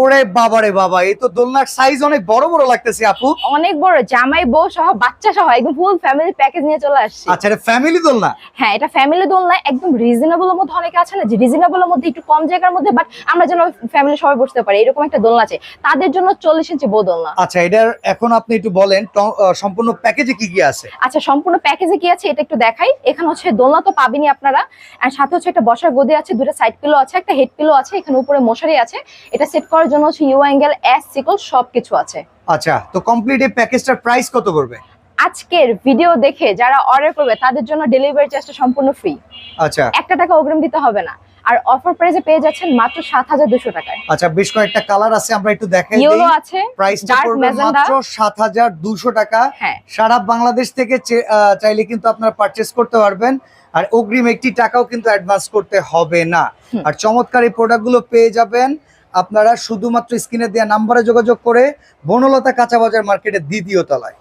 ওরে বাবা রে বাবা, এই তো দোলনার সাইজ অনেক বড় বড় লাগতেছে আপু। অনেক বড়, জামাই বউ সহ বাচ্চা সহ একদম ফুল ফ্যামিলি প্যাকেজ নিয়ে চলে আসছে। আচ্ছা, এটা ফ্যামিলি দোলনা? হ্যাঁ, এটা ফ্যামিলি দোলনা, একদম রিজনেবলের মধ্যে। অনেকে আছে না যে রিজনেবলের মধ্যে একটু কম জায়গার মধ্যে বাট আমরা যেন ফ্যামিলি সবাই বসতে পারি, এরকম একটা দোলনা আছে, তাদের জন্য 40 ইঞ্চি বউ দোলনা। আচ্ছা, এটার এখন আপনি একটু বলেন সম্পূর্ণ প্যাকেজে কি কি আছে? আচ্ছা, সম্পূর্ণ প্যাকেজে কি আছে এটা একটু দেখাই। এখানে হচ্ছে দোলনা তো পাবেনই আপনারা, আর সাথে হচ্ছে একটা বসার গদি আছে, দুটো সাইড পিলো আছে, একটা হেড পিলো আছে, এখানে উপরে মশারি আছে। এটা সেট করার জন্য হচ্ছে ইউ অ্যাঙ্গেল, এস সিকল সবকিছু আছে। আচ্ছা, তো কমপ্লিট এই প্যাকেজটার প্রাইস কত করবে? আজকের ভিডিও দেখে যারা অর্ডার করবে তাদের জন্য ডেলিভারি চার্জটা সম্পূর্ণ ফ্রি। আচ্ছা, 1 টাকা অগ্রিম দিতে হবে না। আর অফার প্রাইসে পেয়ে যাচ্ছেন মাত্র 7200 টাকায়। আচ্ছা, বেশ কয়েকটা কালার আছে, আমরা একটু দেখাই দেই। ইয়েলো আছে, প্রাইসটা ডার্ক পড়বে ম্যাজেন্ডা। মাত্র 7200 টাকা। হ্যাঁ, সারা বাংলাদেশ থেকে চাইলে কিন্তু আপনারা পারচেজ করতে পারবেন। আর অগ্রিম 1 টাকাও কিন্তু অ্যাডভান্স করতে হবে না। আর চমৎকার এই প্রোডাক্টগুলো পেয়ে যাবেন আপনারা শুধুমাত্র স্ক্রিনে দেওয়া নাম্বারে যোগাযোগ করে, বনলতা কাঁচা বাজার মার্কেটের 2য় তলায়।